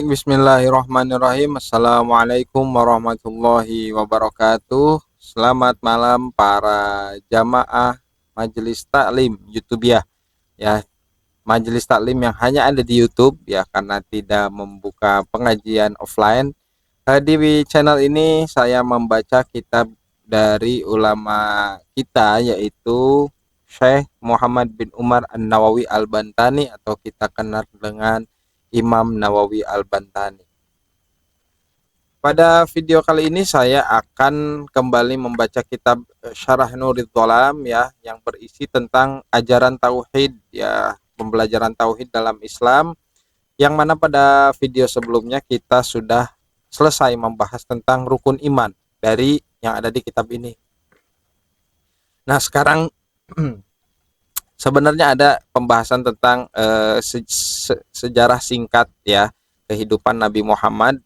Baik, bismillahirrahmanirrahim. Assalamualaikum warahmatullahi wabarakatuh. Selamat malam para jamaah Majelis Taklim YouTubiah ya. Majelis Taklim yang hanya ada di YouTube ya, karena tidak membuka pengajian offline. Di channel ini saya membaca kitab dari ulama kita, yaitu Syekh Muhammad bin Umar An-Nawawi Al-Bantani, atau kita kenal dengan Imam Nawawi Al-Bantani. Pada video kali ini saya akan kembali membaca kitab Syarah Nurul Dhalam ya, yang berisi tentang ajaran tauhid ya, pembelajaran tauhid dalam Islam, yang mana pada video sebelumnya kita sudah selesai membahas tentang rukun iman dari yang ada di kitab ini. Nah, sekarang sebenarnya ada pembahasan tentang sejarah singkat ya, kehidupan Nabi Muhammad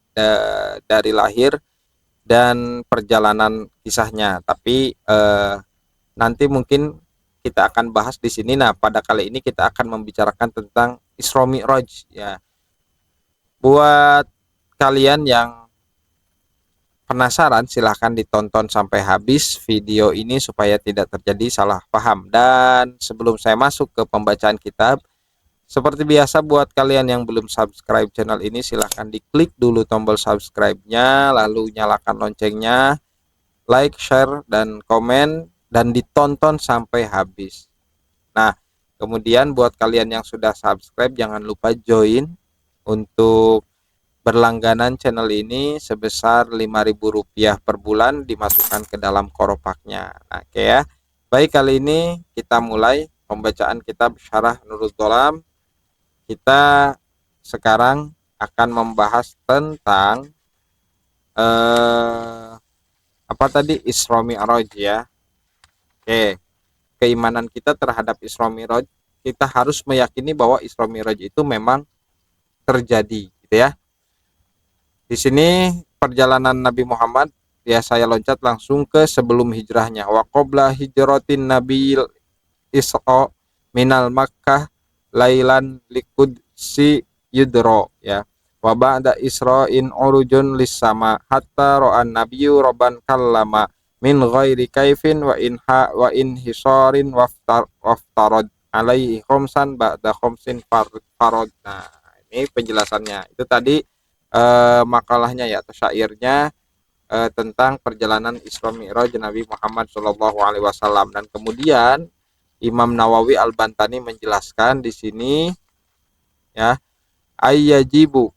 dari lahir dan perjalanan kisahnya. Tapi nanti mungkin kita akan bahas di sini. Nah, pada kali ini kita akan membicarakan tentang Isra Mi'raj ya. Buat kalian yang penasaran, silahkan ditonton sampai habis video ini supaya tidak terjadi salah paham. Dan sebelum saya masuk ke pembacaan kitab, seperti biasa buat kalian yang belum subscribe channel ini, silahkan diklik dulu tombol subscribe-nya, lalu nyalakan loncengnya, like, share, dan komen, dan ditonton sampai habis. Nah, kemudian buat kalian yang sudah subscribe, jangan lupa join untuk berlangganan channel ini sebesar Rp5.000 per bulan, dimasukkan ke dalam koropaknya. Oke ya. Baik, kali ini kita mulai pembacaan kitab Syarah Nurul Dhalam. Kita sekarang akan membahas tentang apa tadi, Isra Mi'raj ya. Oke. Keimanan kita terhadap Isra Mi'raj, kita harus meyakini bahwa Isra Mi'raj itu memang terjadi gitu ya. Di sini perjalanan Nabi Muhammad ya, saya loncat langsung ke sebelum hijrahnya. Wa qabla hijratin Nabi Isra minal Makkah lailan liqudsi yudro ya. Wa ba'da Isra'in urujun lis sama hatta ra'an nabiyyu rabban kallama min ghairi kaifin wa in hisarin waftarad alaihi khamsan ba'da khamsin farad. Nah, ini penjelasannya. Itu tadi makalahnya ya, atau syairnya tentang perjalanan Isra Mi'raj Nabi Muhammad SAW. Dan kemudian Imam Nawawi Al-Bantani menjelaskan di sini ya, ayyajibu,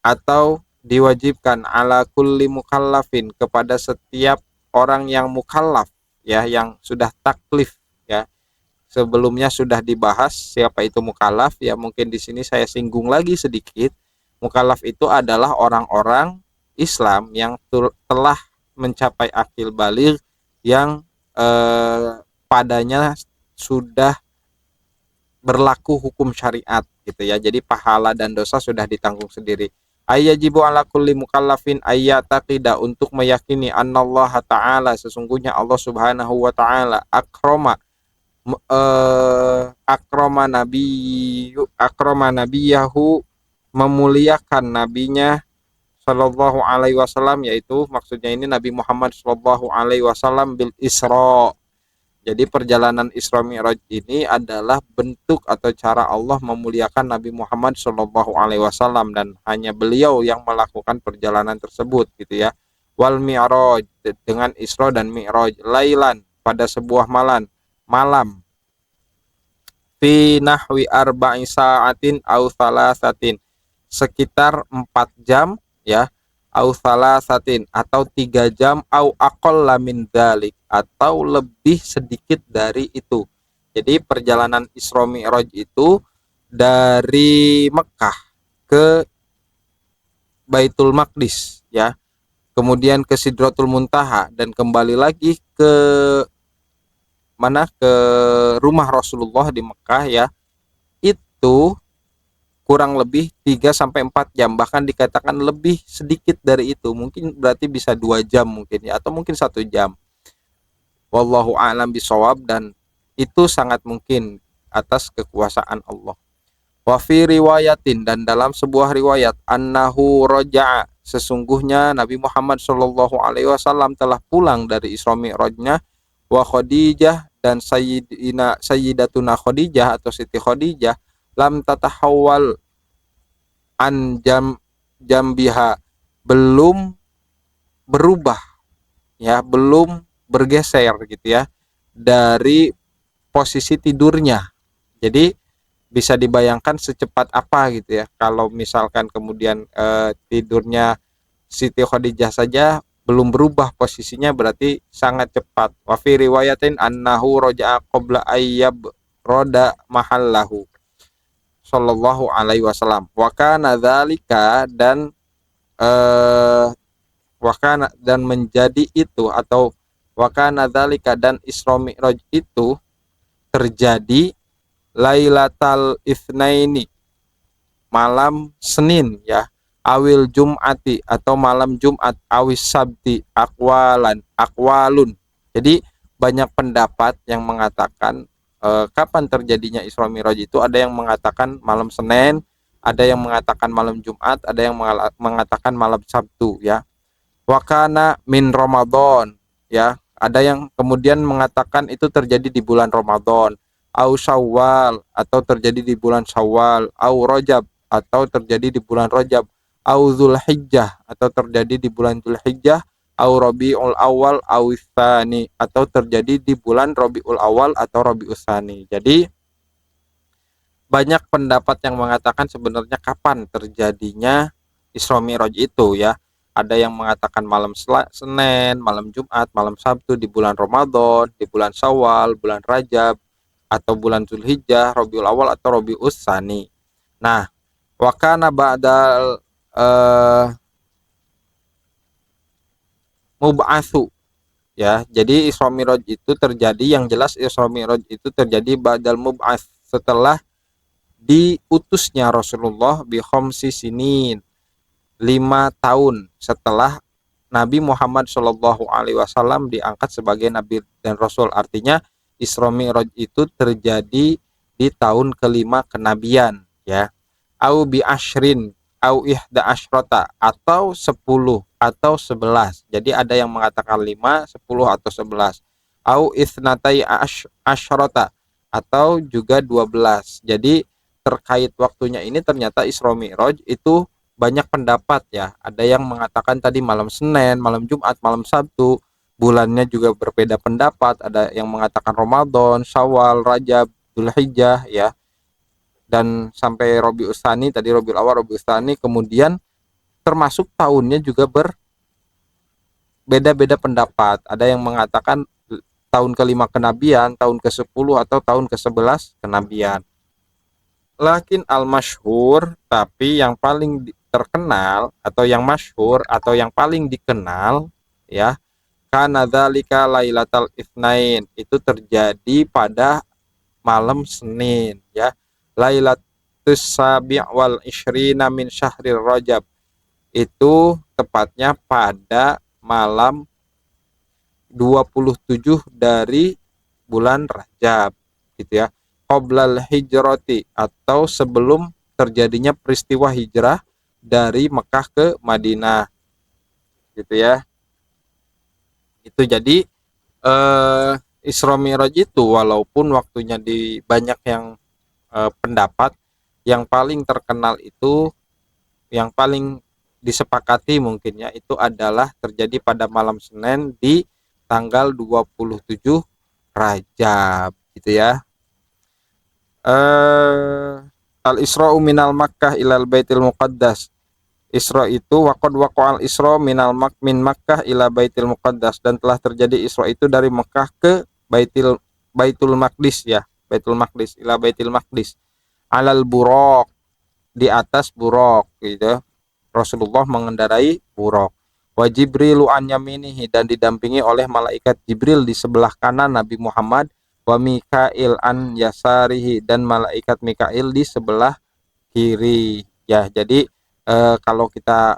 atau diwajibkan, ala kulli mukallafin, kepada setiap orang yang mukallaf ya, yang sudah taklif ya. Sebelumnya sudah dibahas siapa itu mukallaf ya, mungkin di sini saya singgung lagi sedikit. Mukallaf itu adalah orang-orang Islam yang telah mencapai akil baligh, yang padanya sudah berlaku hukum syariat gitu ya. Jadi pahala dan dosa sudah ditanggung sendiri. Ayyajibu ala kulli mukallafin ayyataqida, untuk meyakini annallaha ta'ala, sesungguhnya Allah Subhanahu wa ta'ala akroma nabiyahu, memuliakan nabinya Shallallahu alaihi wasallam, yaitu maksudnya ini Nabi Muhammad Shallallahu alaihi wasallam, bil Isra. Jadi perjalanan Isra Mi'raj ini adalah bentuk atau cara Allah memuliakan Nabi Muhammad Shallallahu alaihi wasallam, dan hanya beliau yang melakukan perjalanan tersebut gitu ya. Wal Mi'raj, dengan Isra dan Mi'raj, lailan, pada sebuah malam fi nahwi arba'i sa'atin au thalathatin, sekitar 4 jam ya, au thalathatin, atau 3 jam, au aqalla min dzalik, atau lebih sedikit dari itu. Jadi perjalanan Isra Mi'raj itu dari Mekah ke Baitul Maqdis ya, kemudian ke Sidratul Muntaha, dan kembali lagi ke mana, ke rumah Rasulullah di Mekah ya, itu kurang lebih 3 sampai 4 jam, bahkan dikatakan lebih sedikit dari itu, mungkin berarti bisa 2 jam mungkin ya, atau mungkin 1 jam. Wallahu a'lam bishawab, dan itu sangat mungkin atas kekuasaan Allah. Wa fi riwayatin, dan dalam sebuah riwayat, annahu raja'a, sesungguhnya Nabi Muhammad Shallallahu alaihi wasallam telah pulang dari Isra Mi'rajnya, wa Khadijah, dan Sayyidatuna Khadijah atau Siti Khadijah, lam tatahawwal an jambiha, belum berubah, ya, belum bergeser gitu ya dari posisi tidurnya. Jadi bisa dibayangkan secepat apa gitu ya kalau misalkan kemudian tidurnya Siti Khadijah saja belum berubah posisinya, berarti sangat cepat. Wa fi riwayatin annahu raja'a qabla ayyab roda mahallahu sallallahu alaihi wasallam. Wa kana dzalika, dan wakana, dan menjadi itu, atau wakana dzalika, dan Isra Mi'raj itu terjadi Lailatal Itsnaini, malam Senin ya, awil Jum'ati, atau malam Jumat, awis Sabti, akwalun. Jadi banyak pendapat yang mengatakan kapan terjadinya Isra Mi'raj itu. Ada yang mengatakan malam Senin, ada yang mengatakan malam Jumat, ada yang mengatakan malam Sabtu ya. Wakana min Ramadan ya, ada yang kemudian mengatakan itu terjadi di bulan Ramadan, au Syawal, atau terjadi di bulan Syawal, au Rajab, atau terjadi di bulan Rajab, au Zulhijjah, atau terjadi di bulan Zulhijjah, au Rabiul Awal, au Tsani, atau terjadi di bulan Rabiul Awal atau Rabiul Tsani. Jadi banyak pendapat yang mengatakan sebenarnya kapan terjadinya Isra Mi'raj itu ya. Ada yang mengatakan malam Senin, malam Jumat, malam Sabtu, di bulan Ramadan, di bulan Syawal, bulan Rajab, atau bulan Zulhijjah, Rabiul Awal atau Rabiul Tsani. Nah, wakana ba'dal mub'atsu ya. Jadi Isra Mi'raj itu terjadi, yang jelas Isra Mi'raj itu terjadi ba'dal mub'ats, setelah diutusnya Rasulullah bi khamsi sinin, 5 tahun setelah Nabi Muhammad Shallallahu alaihi wasallam diangkat sebagai nabi dan rasul. Artinya Isra Mi'raj itu terjadi di tahun kelima kenabian ya. Au bi ashrin au ihda asyrota, atau 10 atau 11. Jadi ada yang mengatakan 5, 10 atau 11. Au itsnatai asyrota, atau juga 12. Jadi terkait waktunya ini ternyata Isra Mi'raj itu banyak pendapat ya. Ada yang mengatakan tadi malam Senin, malam Jumat, malam Sabtu. Bulannya juga berbeda pendapat. Ada yang mengatakan Ramadan, Syawal, Rajab, Dzulhijjah ya. Dan sampai Rabiul Tsani, tadi Rabiul Awal, Rabiul Tsani, kemudian termasuk tahunnya juga berbeda-beda pendapat. Ada yang mengatakan tahun kelima kenabian, tahun ke-10, atau tahun ke-11 kenabian. Lakin al-masyhur, tapi yang paling terkenal atau yang masyhur atau yang paling dikenal ya, kana dzalika lailatal itsnain, itu terjadi pada malam Senin ya. Lailatus sabi' wal isyrina min syahrir Rajab, itu tepatnya pada malam 27 dari bulan Rajab gitu ya. Qoblal hijrati, atau sebelum terjadinya peristiwa hijrah dari Mekah ke Madinah gitu ya. Itu jadi Isra Mi'raj itu walaupun waktunya di banyak yang pendapat, yang paling terkenal itu, yang paling disepakati mungkinnya itu adalah terjadi pada malam Senin di tanggal 27 Rajab gitu ya. Al-Isra'u minal Makkah ilal Baitil Muqaddas. Isra itu waqad waqa'al Isra min Makkah ila Baitil Muqaddas, dan telah terjadi Isra itu dari Mekah ke Baitul Maqdis ya, Baitul Maqdis ila Baitil Maqdis. Alal buraq, di atas buraq gitu. Rasulullah mengendarai buraq. Wa Jibrilu an yaminihi, dan didampingi oleh malaikat Jibril di sebelah kanan Nabi Muhammad. Wa Mikail an yasarihi, dan malaikat Mikail di sebelah kiri ya. Jadi kalau kita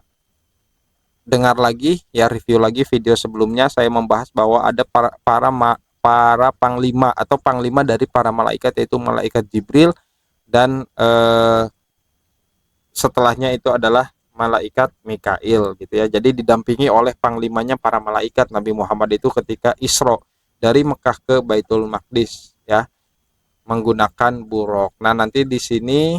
dengar lagi ya, review lagi video sebelumnya, saya membahas bahwa ada para panglima atau panglima dari para malaikat, yaitu malaikat Jibril dan setelahnya itu adalah malaikat Mikail gitu ya. Jadi didampingi oleh panglimanya para malaikat Nabi Muhammad itu ketika Isra dari Mekah ke Baitul Maqdis ya, menggunakan buruk. Nah, nanti di sini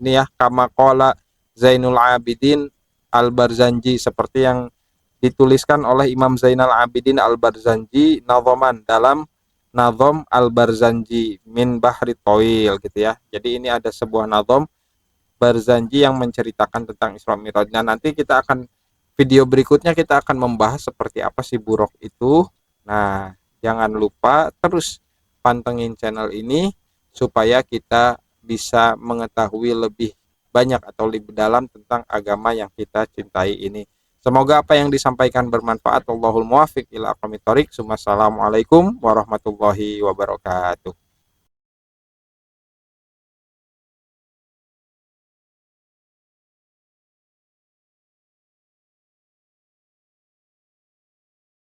ya, kama qala Zainul Abidin Al-Barzanji, seperti yang dituliskan oleh Imam Zainal Abidin Al-Barzanji nadhaman dalam Nazom Al-Barzanji min Bahri Tawil gitu ya. Jadi ini ada sebuah nazom Barzanji yang menceritakan tentang Isra Mi'raj. Nah, nanti kita akan video berikutnya kita akan membahas seperti apa sih buruk itu. Nah, jangan lupa terus pantengin channel ini supaya kita bisa mengetahui lebih banyak atau lebih dalam tentang agama yang kita cintai ini. Semoga apa yang disampaikan bermanfaat. Allahul muwaffiq ila aqwamit thoriq. Wassalamualaikum warahmatullahi wabarakatuh.